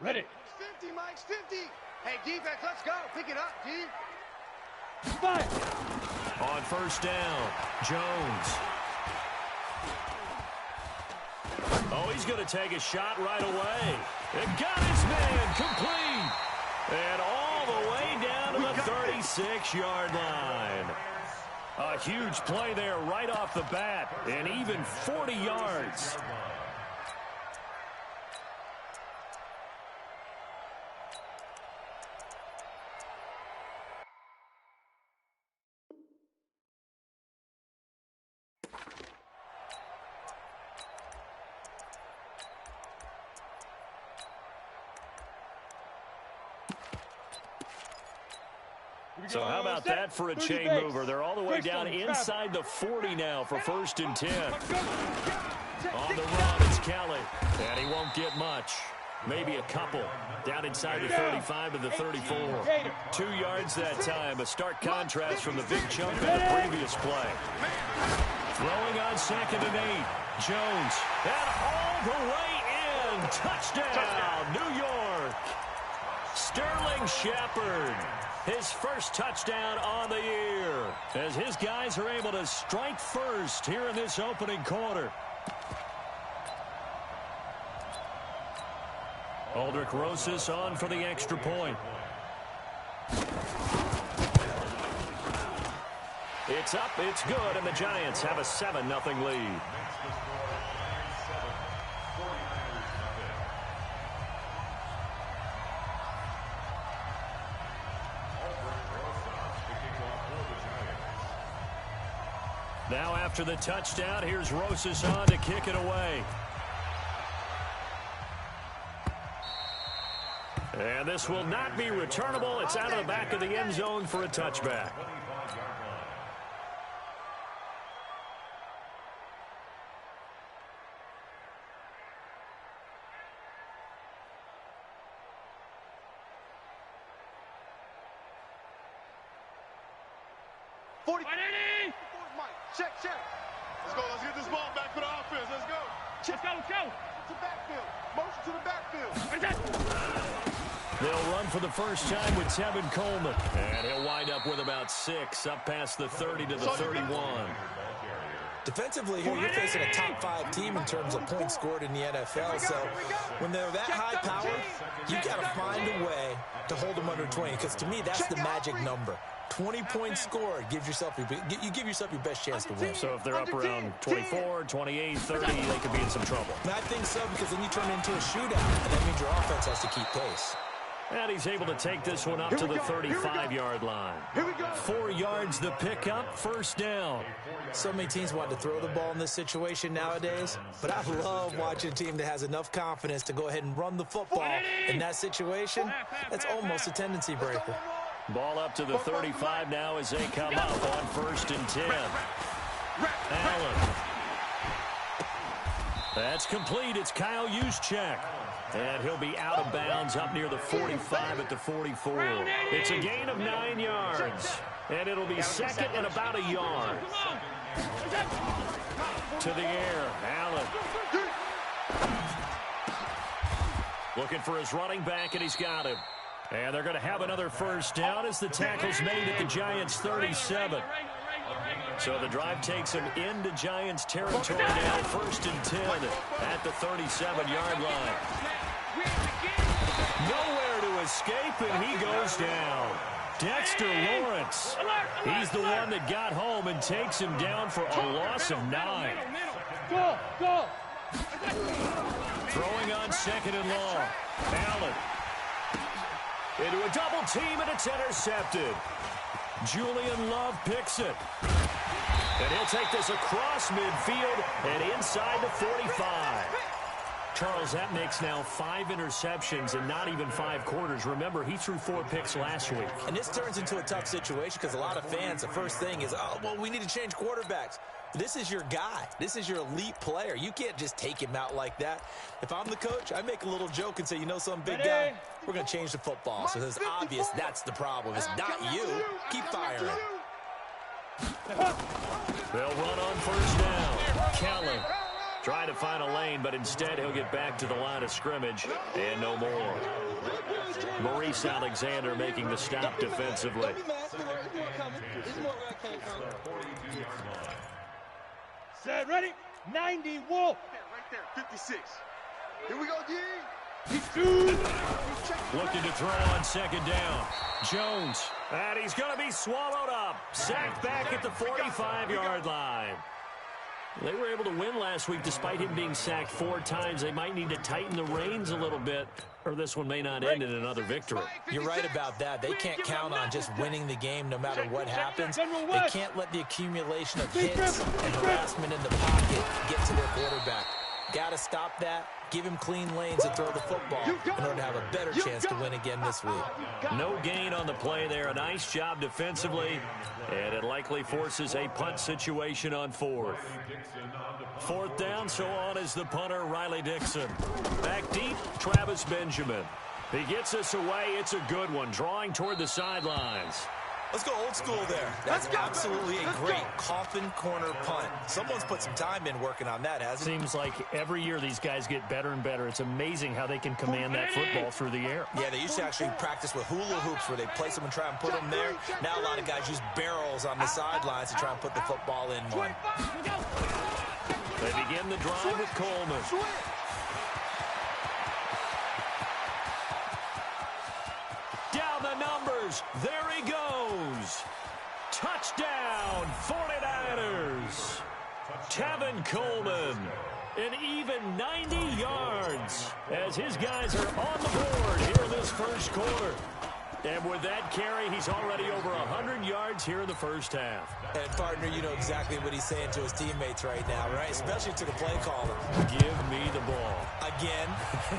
Ready. 50, Mike's 50. Hey, defense, let's go. Pick it up, D. Fire. On first down, Jones. Oh, he's going to take a shot right away. It got his man complete. And all the way down to the 36-yard line. A huge play there right off the bat, and even 40 yards. So how about that for a chain mover? They're all the way down inside the 40 now for 1st and 10. On the run, it's Kelly. And he won't get much. Maybe a couple. Down inside the 35 to the 34. 2 yards that time. A stark contrast from the big chunk in the previous play. Throwing on 2nd and 8. Jones. And all the way in. Touchdown, New York. Sterling Shepard. His first touchdown on the year as his guys are able to strike first here in this opening quarter. Aldrick Rosas on for the extra point. It's up, it's good, and the Giants have a 7-0 lead. Now after the touchdown, here's Rosas on to kick it away. And this will not be returnable. It's out of the back of the end zone for a touchback. Check. Let's go. Let's get this ball back for the offense. Let's go. Let's go. To backfield. Motion to the backfield. They'll run for the first time with Tevin Coleman. And he'll wind up with about 6 up past the 30 to the 31. Defensively here, you're facing a top 5 team in terms of points scored in the NFL. So when they're that high power, you got to find a way to hold them under 20. Because to me, that's the magic number. 20 points scored gives yourself you give yourself your best chance to win. So if they're up around 24, 28, 30, they could be in some trouble. And I think so, because then you turn it into a shootout, and that means your offense has to keep pace. And he's able to take this one up to the 35-yard line. 4 yards the pickup, first down. So many teams want to throw the ball in this situation nowadays, but I love watching a team that has enough confidence to go ahead and run the football in that situation. That's almost a tendency breaker. Ball up to the 35 now as they come up on 1st and 10. Allen. That's complete. It's Kyle Juszczyk. And he'll be out of bounds up near the 45 at the 44. It's a gain of 9 yards. And it'll be 2nd and about a yard. To the air, Allen. Looking for his running back, and he's got him. And they're going to have another first down as the tackle's made at the Giants' 37. So the drive takes him into Giants territory now, 1st and 10 at the 37-yard line. Nowhere to escape, and he goes down. Dexter Lawrence. He's the one that got home and takes him down for a loss of 9. Go. Throwing on 2nd and long. Allen. Into a double team, and it's intercepted. Julian Love picks it. And he'll take this across midfield and inside the 45. Charles, that makes now 5 interceptions in not even 5 quarters. Remember, he threw 4 picks last week. And this turns into a tough situation because a lot of fans, the first thing is, oh, well, we need to change quarterbacks. This is your guy. This is your elite player. You can't just take him out like that. If I'm the coach, I make a little joke and say, you know something, big guy? We're going to change the football. So it's obvious that's the problem. It's not you. Keep firing. They'll run on first down. Kelly. Trying to find a lane, but instead he'll get back to the line of scrimmage and no more. Maurice Alexander making the stop defensively. Set, ready, 90, Wolf. Right there, 56. Here we go, D. Looking to throw on second down. Jones, and he's going to be swallowed up. Sacked back at the 45-yard line. They were able to win last week despite him being sacked 4 times. They might need to tighten the reins a little bit, or this one may not end in another victory. You're right about that. They can't count on just winning the game no matter what happens. They can't let the accumulation of hits and harassment in the pocket get to their quarterback. Got to stop that. Give him clean lanes and throw the football in order to have a better chance to win again this week. No gain on the play there. A nice job defensively, and it likely forces a punt situation on 4th. 4th down, so on is the punter, Riley Dixon. Back deep, Travis Benjamin. He gets us away. It's a good one, drawing toward the sidelines. Let's go old school there. That's absolutely a great coffin corner punt. Someone's put some time in working on that, hasn't it? Seems like every year these guys get better and better. It's amazing how they can command that football through the air. Yeah, they used to actually practice with hula hoops where they place them and try and put them there. Now a lot of guys use barrels on the sidelines to try and put the football in one. They begin the drive with Coleman. Down the numbers. There he goes. Touchdown, 49ers. Tevin Coleman, an even 90 yards as his guys are on the board here in this first quarter. And with that carry, he's already over 100 yards here in the first half. And, partner, you know exactly what he's saying to his teammates right now, right? Especially to the play caller. Give me the ball. Again,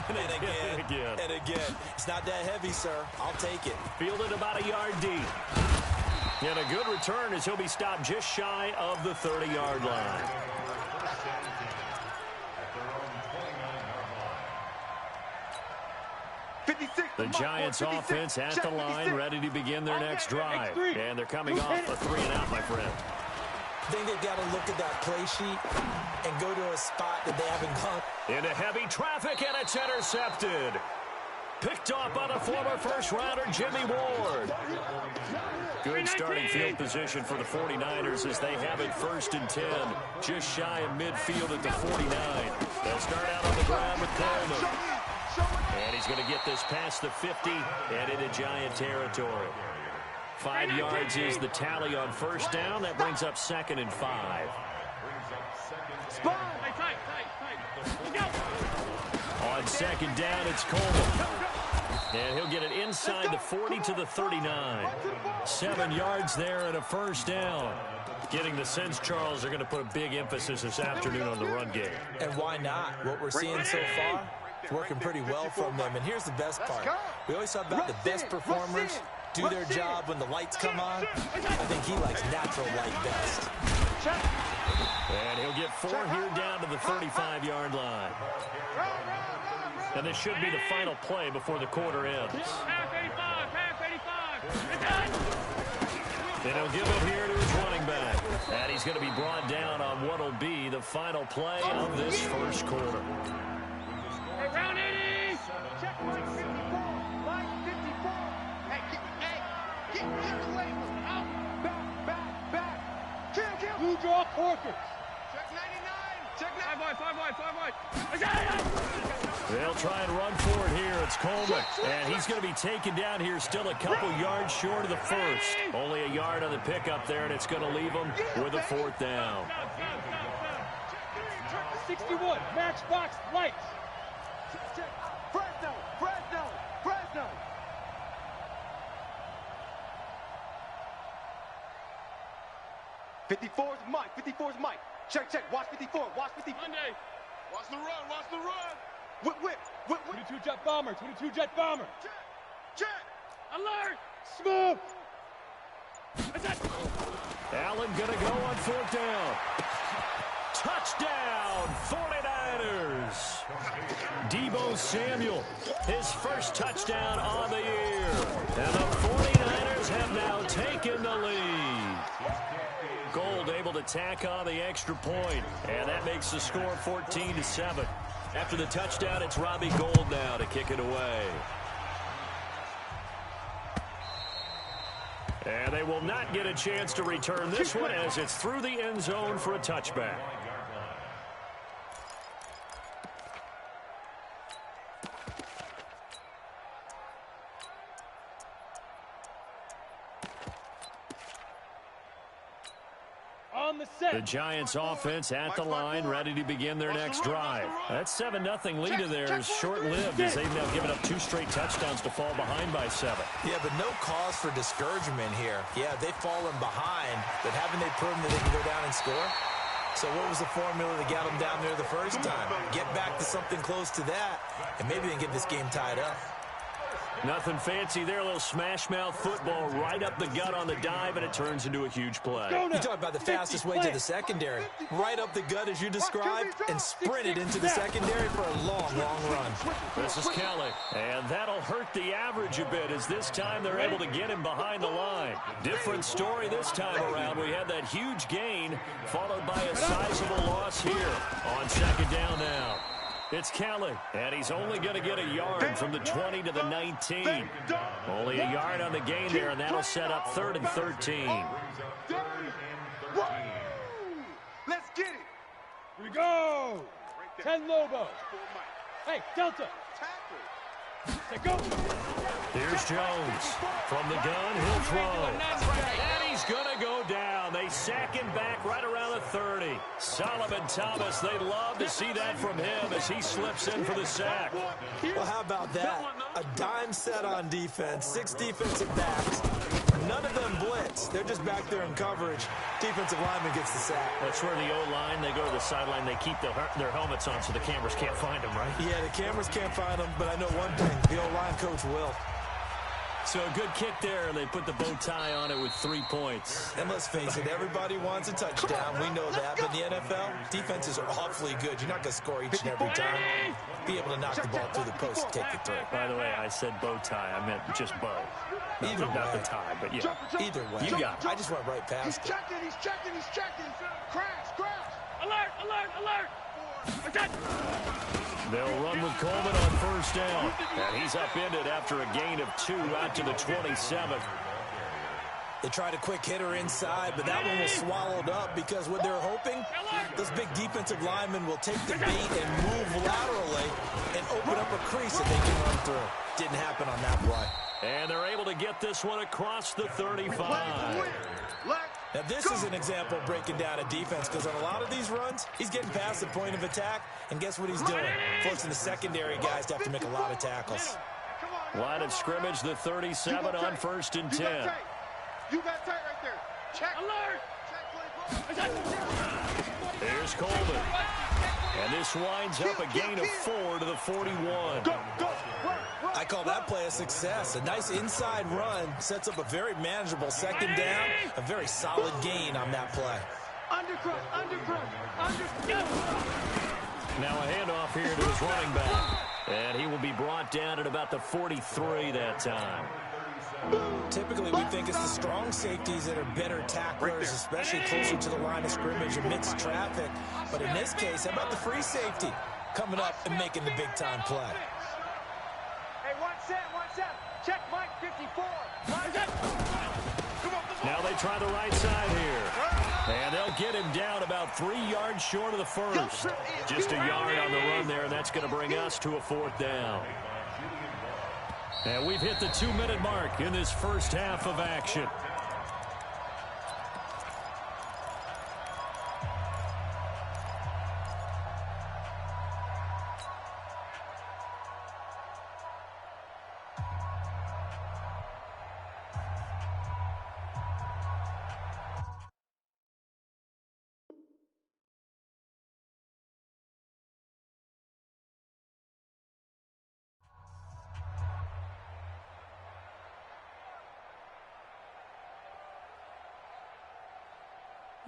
and again, and again. It's not that heavy, sir. I'll take it. Fielded about a yard deep. And a good return as he'll be stopped just shy of the 30-yard line. The Giants offense at the line, ready to begin their next drive. And they're coming off a 3-and-out, my friend. I think they've got to look at that play sheet and go to a spot that they haven't gone. Into heavy traffic, and it's intercepted. Picked off by the former first-rounder, Jimmy Ward. Good starting field position for the 49ers as they have it 1st and 10, just shy of midfield at the 49. They'll start out on the ground with Coleman. And he's going to get this past the 50 and into Giant territory. 5 yards is the tally on 1st down. That brings up 2nd and 5. On 2nd down, it's Coleman. And he'll get it inside the 40 to the 39. 7 yards there and a 1st down. Getting the sense, Charles, they're going to put a big emphasis this afternoon on the run game. And why not? What we're seeing so far, it's working pretty well from them. And here's the best part. We always talk about the best performers do their job when the lights come on. I think he likes natural light best. And he'll get 4 here down to the 35-yard line. And this should be the final play before the quarter ends. And he'll give it here to his running back. And he's going to be brought down on what will be the final play of this first quarter. Round 80! Check line 54. Line 54. Hey, get away. Out. Back. Kill. Blue draw Corkers. Check 99. Check 99. 5 wide. They'll try and run for it here. It's Coleman. And he's going to be taken down here still a couple yards short of the 1st. Only a yard on the pickup there, and it's going to leave him with a 4th down. 61, Matchbox Lights. Fresno. 54's Mike. Check. Watch 54. Monday. Watch the run. Whip. 22 Jet Bomber. Check. Alert. Smooth. Allen going to go on 4th down. Touchdown, 49ers. Deebo Samuel, his first touchdown on the year. And the 49ers have now taken the lead. Gold able able to tack on the extra point, and that makes the score 14-7. After the touchdown, it's Robbie Gould now to kick it away. And they will not get a chance to return this one as it's through the end zone for a touchback. The Giants offense at the line, ready to begin their next drive. That 7-0 lead of theirs short-lived as they've now given up 2 straight touchdowns to fall behind by 7. Yeah, but no cause for discouragement here. Yeah, they've fallen behind, but haven't they proven that they can go down and score? So what was the formula that got them down there the first time? Get back to something close to that, and maybe they can get this game tied up. Nothing fancy there. A little smash-mouth football right up the gut on the dive, and it turns into a huge play. You talk about the fastest way to the secondary. Right up the gut, as you described, and sprinted into the secondary for a long, long run. This is Kelly, and that'll hurt the average a bit as this time they're able to get him behind the line. Different story this time around. We had that huge gain followed by a sizable loss here on second down now. It's Kelly, and he's only going to get a yard from the 20 to the 19. Only a yard on the gain there, and that'll set up 3rd and 13. Let's get it. Here we go. 10 Lobo. Hey, Delta. Say go. Here's Jones. From the gun, he'll throw. And he's going to go down. They sack him back right around the 30. Solomon Thomas, they love to see that from him as he slips in for the sack. Well, how about that? A dime set on defense, 6 defensive backs. None of them blitz. They're just back there in coverage. Defensive lineman gets the sack. That's where the O-line, they go to the sideline, they keep their helmets on so the cameras can't find them, right? Yeah, the cameras can't find them, but I know one thing. The O-line coach will. So a good kick there, and they put the bow tie on it with 3 points. And let's face it, everybody wants a touchdown. We know that. But in the NFL, defenses are awfully good. You're not going to score each and every time. Be able to knock the ball through the post and take the throw. By the way, I said bow tie. I meant just bow. Either way. Not the tie, but yeah. Either way. You got it. I just went right past it. He's checking. Crash. Alert. They'll run with Coleman on first down. And he's upended after a gain of 2 out to the 27. They tried a quick hitter inside, but that one was swallowed up because what they're hoping, those big defensive linemen will take the bait and move laterally and open up a crease that they can run through. Didn't happen on that play. And they're able to get this one across the 35. Now, this is an example of breaking down a defense because on a lot of these runs, he's getting past the point of attack, and guess what he's doing? Forcing the secondary guys to have to make a lot of tackles. Line of scrimmage, the 37 on 1st and 10. You got tight right there. Check. Alert. There's Coleman. And this winds up a gain of 4 to the 41. Go. I call that play a success. A nice inside run sets up a very manageable second down. A very solid gain on that play. Undercrush. Now a handoff here to his running back. And he will be brought down at about the 43 that time. Typically, we think it's the strong safeties that are better tacklers, especially closer to the line of scrimmage amidst traffic. But in this case, how about the free safety coming up and making the big-time play? Hey, one set. Check Mike 54. Now they try the right side here. And they'll get him down about 3 yards short of the first. Just a yard on the run there, and that's going to bring us to a 4th down. And we've hit the 2-minute mark in this first half of action.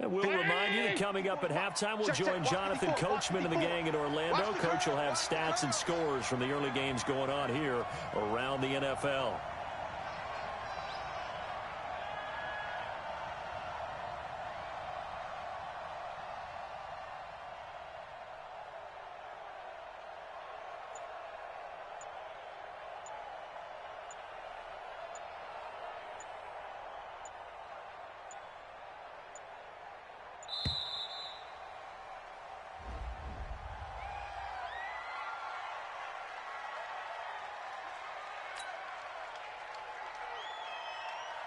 And we'll remind you that coming up at halftime, we'll join Jonathan Coachman and the gang in Orlando. Coach will have stats and scores from the early games going on here around the NFL.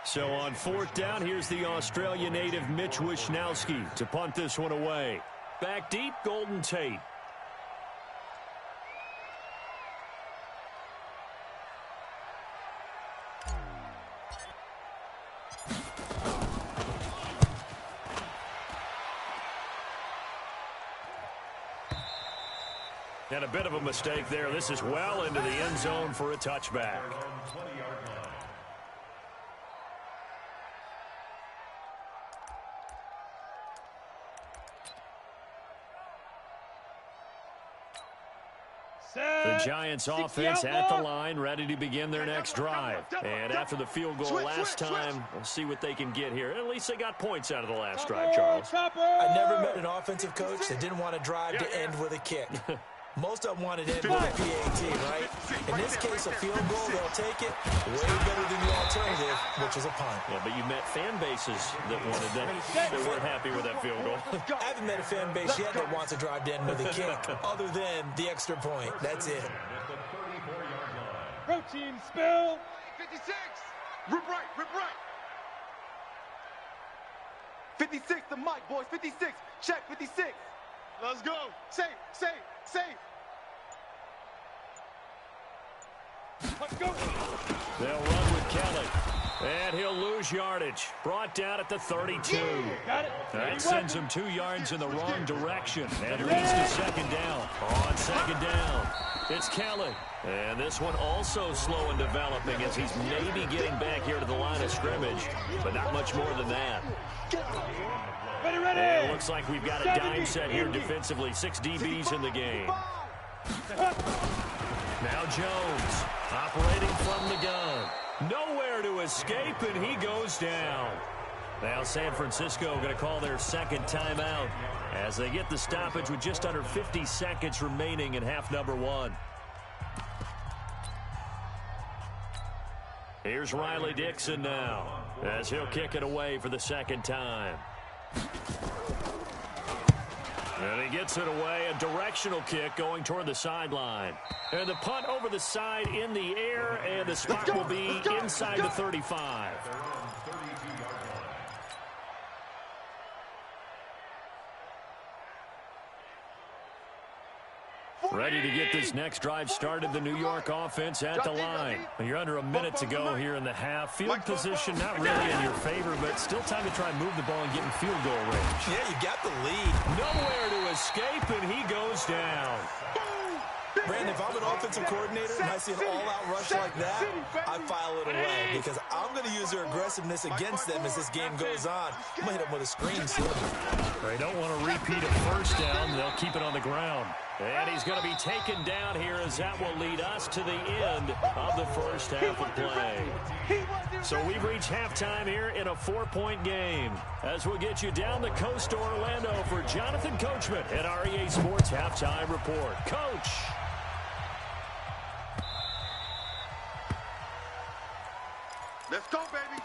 So on 4th down, here's the Australia native Mitch Wishnowsky to punt this one away. Back deep, Golden Tate. And a bit of a mistake there. This is well into the end zone for a touchback. The Giants offense at the line, ready to begin their next drive. And after the field goal last time, we'll see what they can get here. At least they got points out of the last drive, Charles. I never met an offensive coach that didn't want to drive to end with a kick. Most of them wanted to end with a PAT, right? In this case, a field goal, they'll take it. Way better than the alternative, which is a punt. Yeah, but you met fan bases that wanted that. They weren't happy with that field goal. I haven't met a fan base yet that wants to drive to end with a kick, other than the extra point. That's it. Protein spill. 56. Rip right, rip right. 56, the mic, boys. 56. Check 56. Let's go. Safe, safe, safe. Let's go. They'll run with Kelly. And he'll lose yardage. Brought down at the 32. Got it. That sends him 2 yards in the wrong direction. And leads to second down. On second down, it's Kelly. And this one also slow in developing as he's maybe getting back here to the line of scrimmage. But not much more than that. Ready, ready. And it looks like we've got a dime set here defensively. 6 DBs in the game. Now Jones operating from the gun. Nowhere to escape, and he goes down. Now San Francisco going to call their second timeout as they get the stoppage with just under 50 seconds remaining in half number 1. Here's Riley Dixon now as he'll kick it away for the second time. And he gets it away, a directional kick going toward the sideline. And the punt over the side in the air, and the spot will be inside the 35. Ready to get this next drive started, the New York offense at the line. You're under a minute to go here in the half. Field position not really in your favor, but still time to try and move the ball and get in field goal range. Yeah, you got the lead. Nowhere to escape, and he goes down. Brandon, if I'm an offensive coordinator and I see an all-out rush like that, I file it away because I'm going to use their aggressiveness against them as this game goes on. I'm going to hit them with a screen soon. They don't want to repeat a first down. They'll keep it on the ground. And he's going to be taken down here as that will lead us to the end of the first half of play. So we've reached halftime here in a 4-point game as we'll get you down the coast to Orlando for Jonathan Coachman at our EA Sports Halftime Report. Coach. Let's go, baby.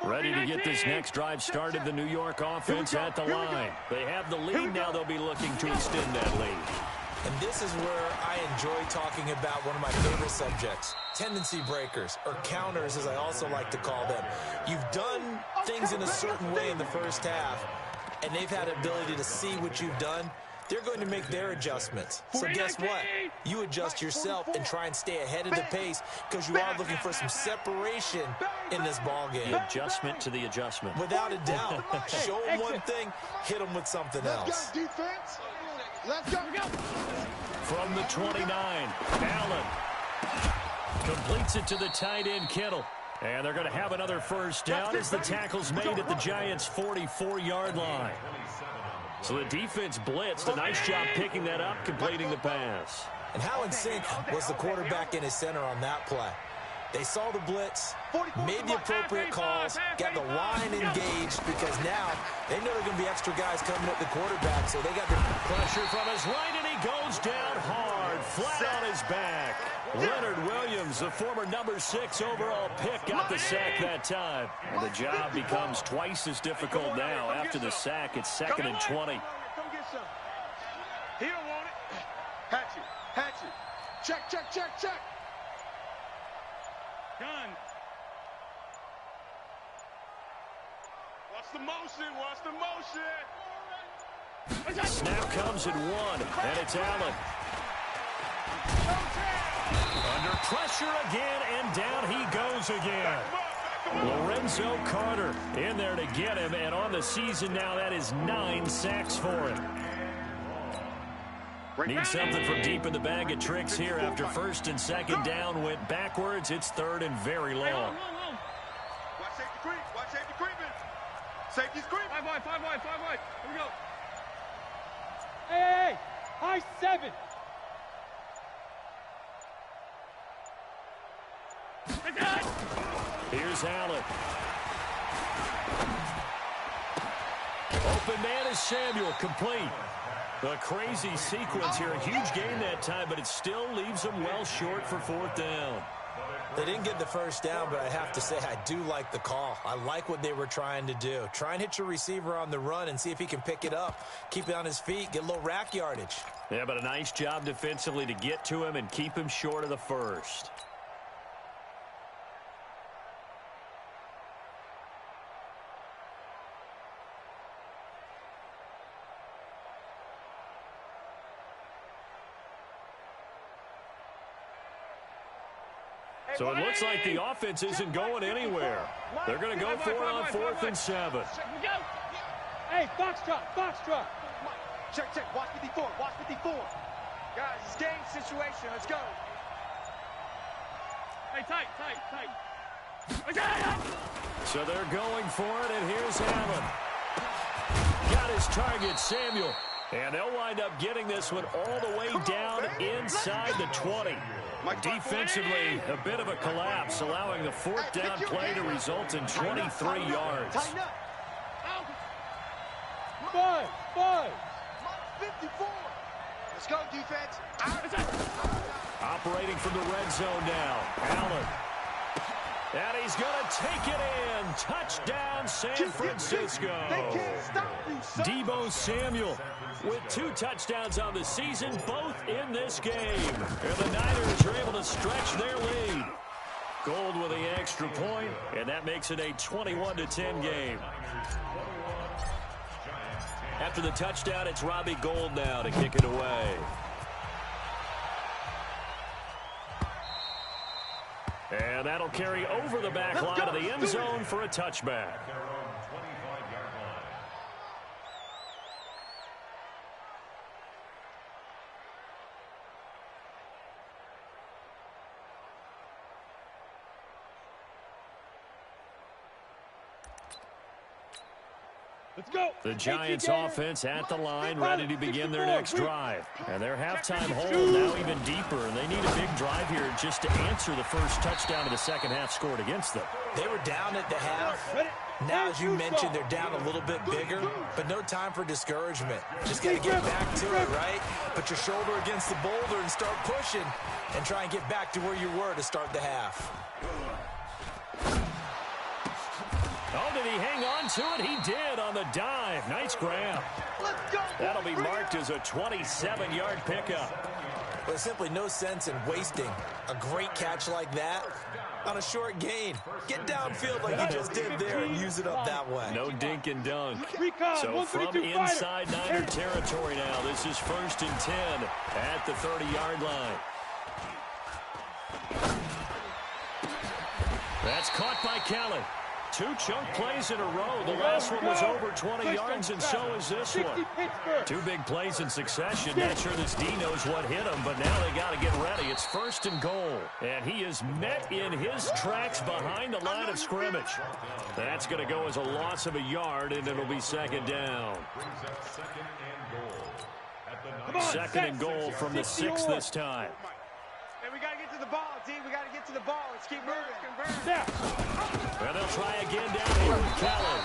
Ready to get this next drive started, the New York offense at the line. They have the lead, now they'll be looking to extend that lead. And this is where I enjoy talking about one of my favorite subjects, tendency breakers, or counters as I also like to call them. You've done things in a certain way in the first half, and they've had ability to see what you've done. They're going to make their adjustments. So guess what? You adjust yourself and try and stay ahead of the pace because you are looking for some separation in this ball game. The adjustment to the adjustment. Without a doubt. Show them one thing, hit them with something else. Let's go, defense. Let's go. From the 29, Allen completes it to the tight end, Kittle. And they're going to have another first down as the tackle's made at the Giants' 44-yard line. So the defense blitzed. A nice job picking that up, completing the pass. And how in sync was the quarterback in his center on that play? They saw the blitz, made the appropriate calls, got the line engaged because now they know there are going to be extra guys coming at the quarterback, so they got the pressure from his right, and he goes down hard, flat on his back. Leonard Williams, the former number 6 overall pick, got the sack that time. And the job becomes twice as difficult now. After the sack, it's 2nd and 20. Come get some. He don't want it. Hatchet, hatchet. Check, check, check, check. Gun. Watch the motion. Watch the motion. Snap comes at 1, and it's Allen. Under pressure again, and down he goes again. Lorenzo Carter in there to get him, and on the season now, that is 9 sacks for him. Need something from deep in the bag of tricks here after first and second down went backwards. It's third and very long. Watch safety creep. Watch safety creeping. Safety's creeping. 5 wide, 5 wide, 5 wide. Here we go. Hey, high 7. Here's Allen. Open man is Samuel, complete. A crazy sequence here. A huge gain that time, but it still leaves them well short for 4th down. They didn't get the first down, but I have to say I do like the call. I like what they were trying to do. Try and hit your receiver on the run and see if he can pick it up. Keep it on his feet, get a little rack yardage. Yeah, but a nice job defensively to get to him and keep him short of the first. So it looks like the offense isn't going anywhere. They're going to go for it on 4th and 7. Hey, box truck, box truck. Check, check. Watch 54. Watch 54. Guys, it's game situation. Let's go. Hey, tight. So they're going for it, and here's Allen. Got his target, Samuel. And they'll wind up getting this one all the way down inside the 20. Defensively, a bit of a collapse, allowing the 4th down play to result in 23 yards. 5. 54. Let's go, defense. Operating from the red zone now. Allen. And he's going to take it in. Touchdown, San Francisco. They can't stop you, son. Deebo Samuel with 2 touchdowns on the season, both in this game. And the Niners are able to stretch their lead. Gold with the extra point, and that makes it a 21-10 game. After the touchdown, it's Robbie Gould now to kick it away. And that'll carry over the back line of the end zone for a touchback. Let's go. The Giants offense at the line, ready to begin their next drive. And their halftime hole now even deeper, and they need a big drive here just to answer the first touchdown of the second half scored against them. They were down at the half. Now, as you mentioned, they're down a little bit bigger, but no time for discouragement. Just got to get back to it, right? Put your shoulder against the boulder and start pushing and try and get back to where you were to start the half. Oh, did he hang on to it? He did on the dive. Nice grab. That'll be marked as a 27-yard pickup. There's simply no sense in wasting a great catch like that on a short gain. Get downfield like he just did there and use it up that way. No dink and dunk. So from inside Niner territory now, this is 1st and 10 at the 30-yard line. That's caught by Kelly. 2 chunk plays in a row. The last one was over 20 yards, and so is this one. 2 big plays in succession. Not sure this D knows what hit him, but now they got to get ready. It's 1st and goal, and he is met in his tracks behind the line of scrimmage. That's going to go as a loss of a yard, and it'll be 2nd down. 2nd and goal from the 6 this time. We got to get to the ball, D. We got to get to the ball. Let's keep moving. And they'll try again down here with Kelly.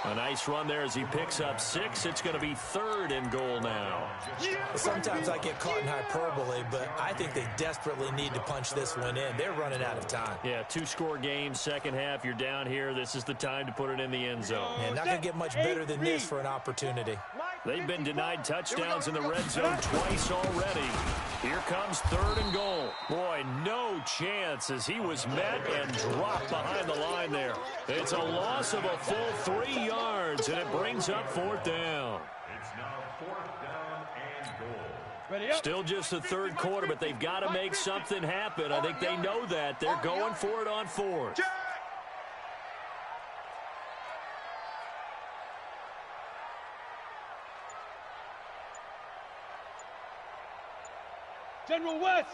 A nice run there as he picks up 6. It's going to be 3rd and goal now. Sometimes I get caught in hyperbole, but I think they desperately need to punch this one in. They're running out of time. Yeah, 2-score game, second half. You're down here. This is the time to put it in the end zone. And not going to get much better than this for an opportunity. They've been denied touchdowns in the red zone twice already. Here comes 3rd and goal. Boy, no chance as he was met and dropped behind the line there. It's a loss of a full 3 yards, and it brings up 4th down. It's now 4th down and goal. Still just the 3rd quarter, but they've got to make something happen. I think they know that. They're going for it on 4th. General West.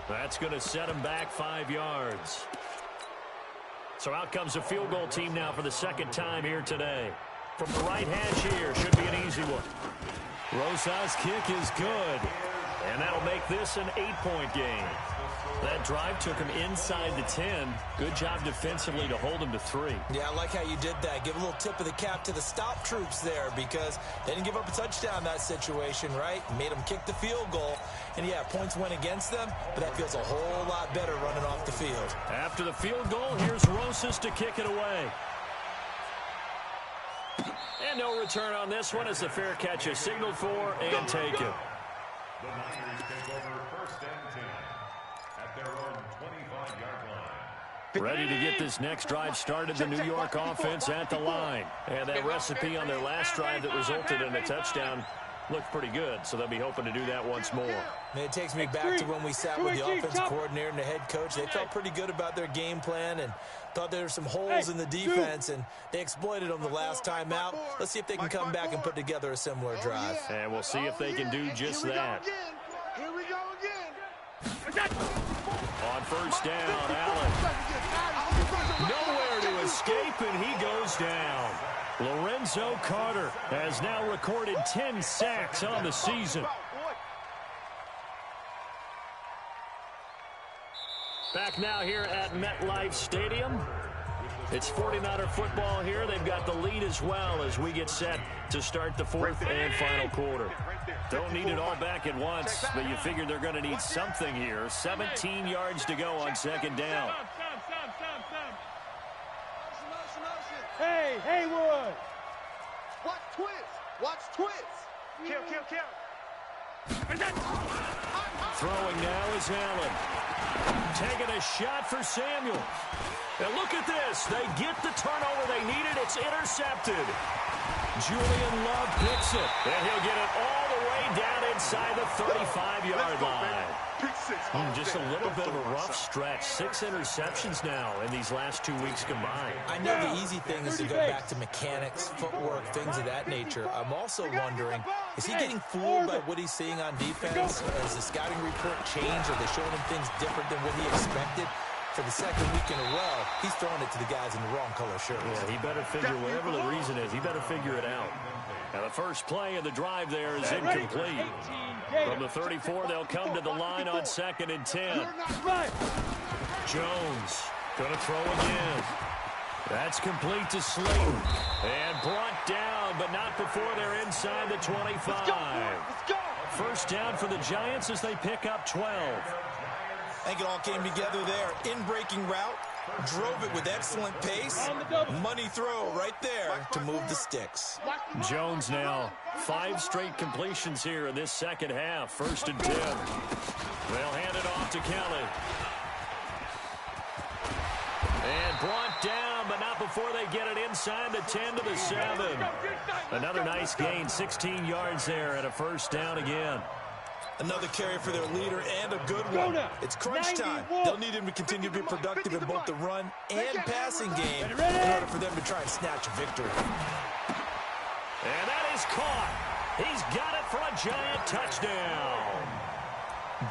That's going to set him back 5 yards. So out comes a field goal team now for the 2nd time here today. From the right hash here, should be an easy one. Rosas' kick is good. And that'll make this an 8-point game. That drive took him inside the 10. Good job defensively to hold him to 3. Yeah, I like how you did that. Give a little tip of the cap to the stop troops there because they didn't give up a touchdown in that situation, right? Made them kick the field goal. And, yeah, points went against them, but that feels a whole lot better running off the field. After the field goal, here's Rosas to kick it away. And no return on this one as the fair catch is signaled for and taken. The Niners take over 1st and 10 at their own 25-yard line. Ready to get this next drive started, the New York offense at the line. And that recipe on their last drive that resulted in a touchdown looked pretty good, so they'll be hoping to do that once more. And it takes me back to when we sat with the offensive coordinator and the head coach. They felt pretty good about their game plan and thought there were some holes in the defense, and they exploited them the last time out. Let's see if they can come back and put together a similar drive. And we'll see if they can do just that. Here we go again. On 1st down, Allen. Nowhere to escape, and he goes down. Lorenzo Carter has now recorded 10 sacks on the season. Back now here at MetLife Stadium. It's 49er football here. They've got the lead as well as we get set to start the 4th and final quarter. Don't need it all back at once, but you figure they're going to need something here. 17 yards to go on 2nd down. Hey, Haywood. Watch twist. Watch twist. Kill. Throwing now is Allen. Taking a shot for Samuel. And look at this. They get the turnover they needed. It's intercepted. Julian Love picks it. And he'll get it all the way down inside the 35-yard line. Just a little bit of a rough stretch. 6 interceptions now in these last 2 weeks combined. I know the easy thing is to go back to mechanics, footwork, things of that nature. I'm also wondering, is he getting fooled by what he's seeing on defense? Has the scouting report changed? Are they showing him things different than what he expected? For the 2nd week in a row, he's throwing it to the guys in the wrong color shirts. Yeah, he better figure, whatever the reason is, he better figure it out. And the first play of the drive there is incomplete. From the 34, they'll come to the line on 2nd and 10. Jones going to throw again. That's complete to Slayton. And brought down, but not before they're inside the 25. First down for the Giants as they pick up 12. I think it all came together there. In-breaking route, drove it with excellent pace. Money throw right there to move the sticks. Jones now 5 straight completions here in this 2nd half. 1st and 10. They'll hand it off to Kelly. And brought down, but not before they get it inside the 10 to the 7. Another nice gain, 16 yards there, and a 1st down again. Another carry for their leader and a good one. It's crunch time. They'll need him to continue to be productive in both the run and passing game in order for them to try and snatch a victory. And that is caught. He's got it for a Giant touchdown.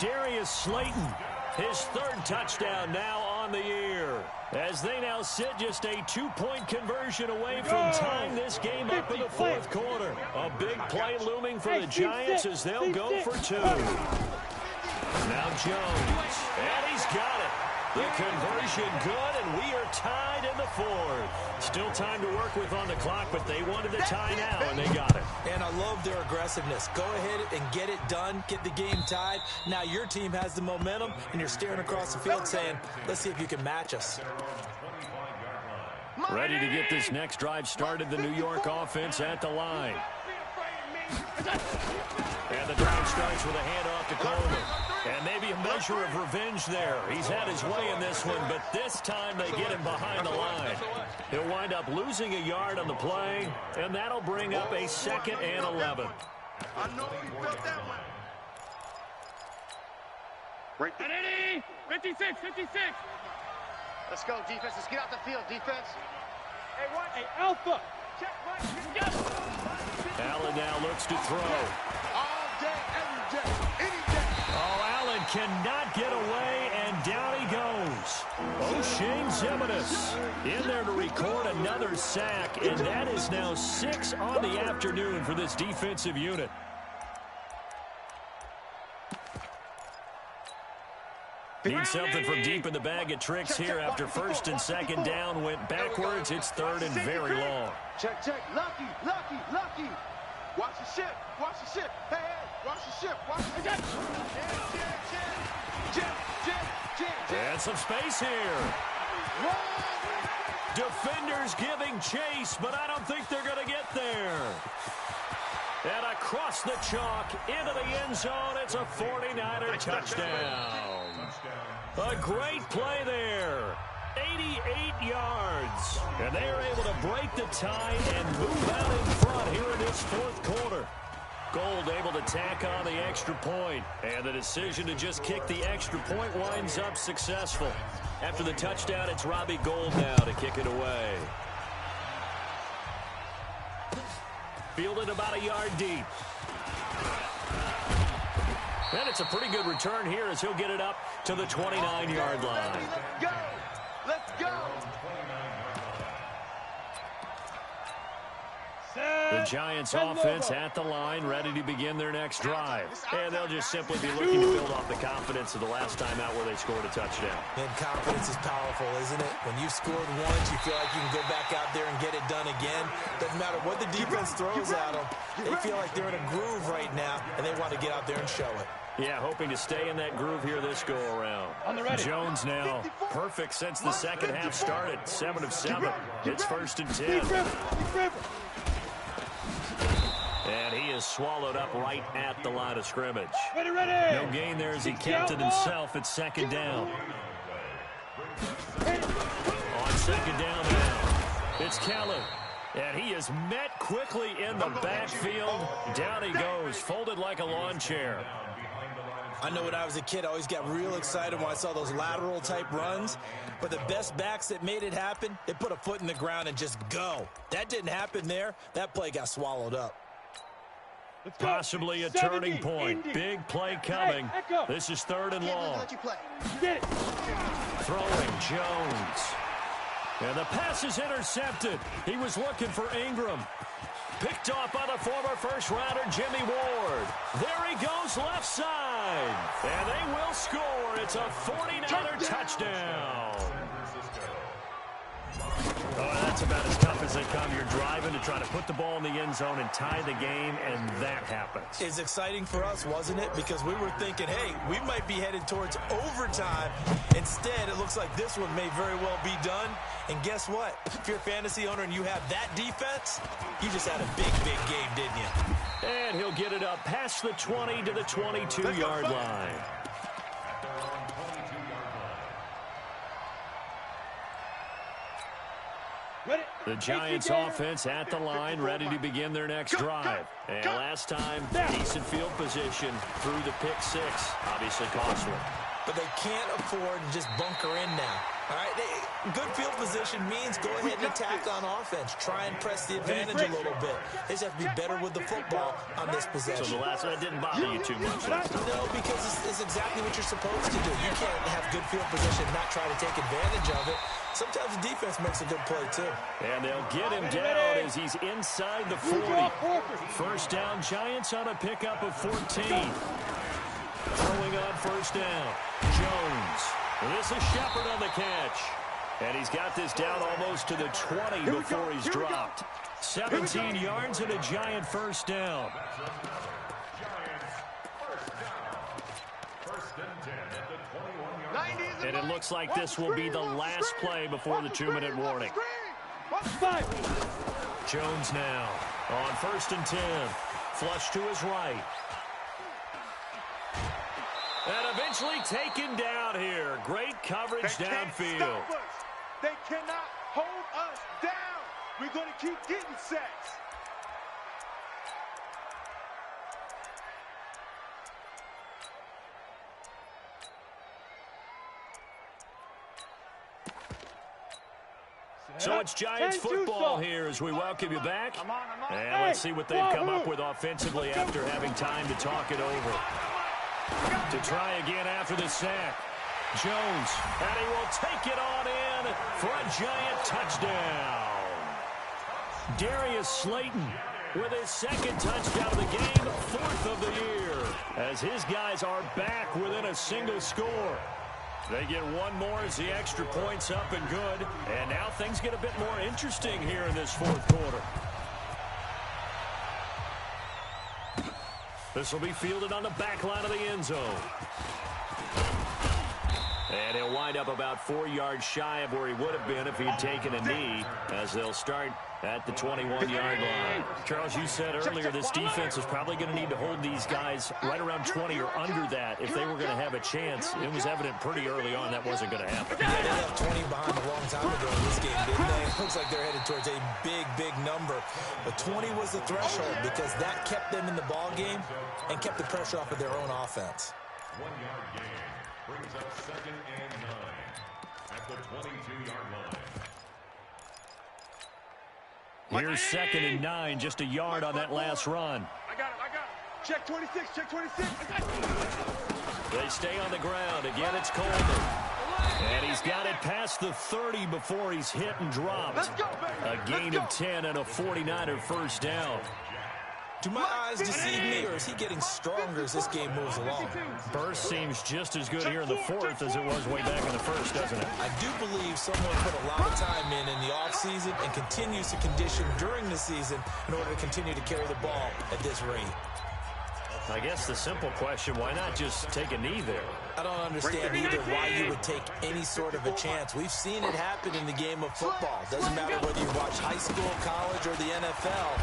Darius Slayton, his 3rd touchdown now on the year. As they now sit just a 2-point conversion away from tying this game up in the 4th quarter. A big play looming for the Giants as they'll go for 2. Now Jones, and he's got it. The conversion good, and we are tied in the 4th. Still time to work with on the clock, but they wanted to tie now, and they got it. And I love their aggressiveness. Go ahead and get it done, get the game tied. Now your team has the momentum, and you're staring across the field saying, let's see if you can match us. Ready to get this next drive started, the New York offense at the line. And the drive starts with a handoff to Coleman. And maybe a measure of revenge there. He's had his way in this one, but this time they get him behind the line. He'll wind up losing a yard on the play, and that'll bring up a 2nd and 11. I know you felt that one. Right there. 56, 56. Let's go, defense. Let's get out the field, defense. Hey, watch. Hey, Alpha. Check, Mike. Allen now looks to throw. All day, every day, any day. Oh, Allen cannot get away, and down he goes. O'Shane Ximines in there to record another sack, and that is now 6 on the afternoon for this defensive unit. Need something from deep in the bag of tricks here after 1st and 2nd down went backwards. It's 3rd and very long. Check, check. Lucky, lucky, lucky. Watch the ship. Watch the ship. Hey, hey. Watch the ship. Watch the ship. And some space here. Defenders giving chase, but I don't think they're going to get there. And across the chalk into the end zone, it's a 49er touchdown. A great play there. 88 yards. And they are able to break the tie and move out in front here in this 4th quarter. Gold able to tack on the extra point. And the decision to just kick the extra point winds up successful. After the touchdown, it's Robbie Gould now to kick it away. Fielded about a yard deep. And it's a pretty good return here as he'll get it up to the 29-yard line. Let's go. Let's go. The Giants offense at the line, ready to begin their next drive. And they'll just simply be looking to build off the confidence of the last time out where they scored a touchdown. And confidence is powerful, isn't it? When you've scored once, you feel like you can go back out there and get it done again. Doesn't matter what the defense throws at them. They feel like they're in a groove right now, and they want to get out there and show it. Yeah, hoping to stay in that groove here this go-around. Jones now perfect since the second half started. 7 of 7. It's 1st and 10. And he is swallowed up right at the line of scrimmage. No gain there as he kept it himself at 2nd down. On 2nd down now, it's Kelly. And he is met quickly in the backfield. Down he goes, folded like a lawn chair. I know when I was a kid, I always got real excited when I saw those lateral type runs. But the best backs that made it happen, they put a foot in the ground and just go. That didn't happen there. That play got swallowed up. Possibly a turning point. Big play coming. This is 3rd and long. Throwing Jones. And the pass is intercepted. He was looking for Ingram. Picked off by the former first-rounder Jimmy Ward. There he goes left side. And they will score. It's a 49er touchdown. Oh, that's about as tough as they come. You're driving to try to put the ball in the end zone and tie the game, and that happens. It's exciting for us, wasn't it? Because we were thinking, hey, we might be headed towards overtime. Instead, it looks like this one may very well be done. And guess what? If you're a fantasy owner and you have that defense, you just had a big, big game, didn't you? And he'll get it up past the 20 to the 22-yard line. The Giants offense at the line, ready to begin their next drive. And last time, decent field position through the pick 6. Obviously costly. But they can't afford to just bunker in now. All right, good field position means go ahead and attack on offense. Try and press the advantage a little bit. They just have to be better with the football on this possession. So the last one didn't bother you too much. No, because it's exactly what you're supposed to do. You can't have good field position and not try to take advantage of it. Sometimes the defense makes a good play, too. And they'll get him down as he's inside the 40. 1st down, Giants on a pickup of 14. Throwing on 1st down, Jones. This is Shepard on the catch. And he's got this down almost to the 20 before he's dropped. 17 yards and a Giant 1st down. And it looks like this will be the last play before the 2-minute warning. Jones now on 1st and 10. Flush to his right. And eventually taken down here. Great coverage downfield. They cannot hold us down. We're going to keep getting sacks. So it's Giants football here as we welcome you back. And let's see what they've come up with offensively after having time to talk it over. To try again after the sack. Jones, and he will take it on in for a Giant touchdown. Darius Slayton with his 2nd touchdown of the game, 4th of the year, as his guys are back within a single score. They get one more as the extra point's up and good. And now things get a bit more interesting here in this 4th quarter. This will be fielded on the back line of the end zone. And he'll wind up about 4 yards shy of where he would have been if he had taken a knee, as they'll start at the 21-yard line. Charles, you said earlier this defense is probably going to need to hold these guys right around 20 or under that if they were going to have a chance. It was evident pretty early on that wasn't going to happen. Yeah, they left 20 behind a long time ago in this game, didn't they? It looks like they're headed towards a big number. But 20 was the threshold because that kept them in the ball game and kept the pressure off of their own offense. 1-yard gain brings up 2nd and 9 at the 22-yard line. Here's 2nd and 9, just a yard on that last run. I got it. Check 26, check 26. They stay on the ground. Again, it's Coleman. And he's got it past the 30 before he's hit and dropped. A gain of 10 and a 49er first down. Do my eyes deceive me, or is he getting stronger as this game moves along? Burst seems just as good here in the 4th as it was way back in the 1st, doesn't it? I do believe someone put a lot of time in the offseason and continues to condition during the season in order to continue to carry the ball at this rate. I guess the simple question, why not just take a knee there? I don't understand either why you would take any sort of a chance. We've seen it happen in the game of football. Doesn't matter whether you watch high school, college, or the NFL.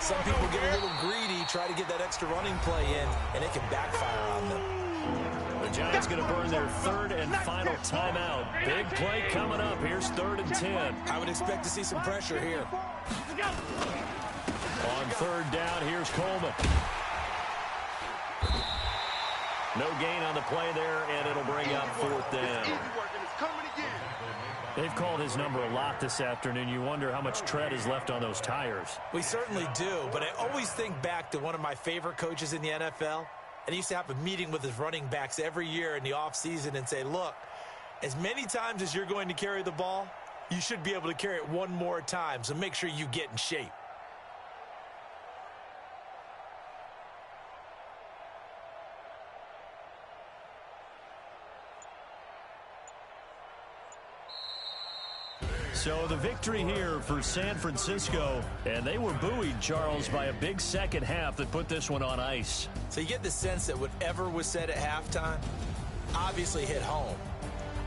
Some people get a little greedy, try to get that extra running play in, and it can backfire on them. The Giants going to burn their 3rd and final timeout. Big play coming up. Here's 3rd and 10. I would expect to see some pressure here. On 3rd down, here's Coleman. No gain on the play there, and it'll bring up 4th down. They've called his number a lot this afternoon. You wonder how much tread is left on those tires. We certainly do, but I always think back to one of my favorite coaches in the NFL, and he used to have a meeting with his running backs every year in the offseason and say, look, as many times as you're going to carry the ball, you should be able to carry it one more time, so make sure you get in shape. So the victory here for San Francisco, and they were buoyed, Charles, by a big second half that put this one on ice. So you get the sense that whatever was said at halftime obviously hit home.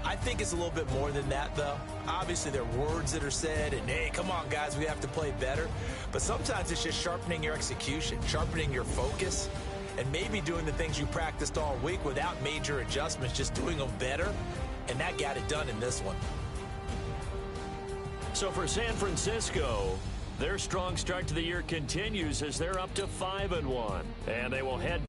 I think it's a little bit more than that, though. Obviously, there are words that are said, and, hey, come on, guys, we have to play better. But sometimes it's just sharpening your execution, sharpening your focus, and maybe doing the things you practiced all week without major adjustments, just doing them better, and that got it done in this one. So for San Francisco, their strong start to the year continues as they're up to 5-1. And they will head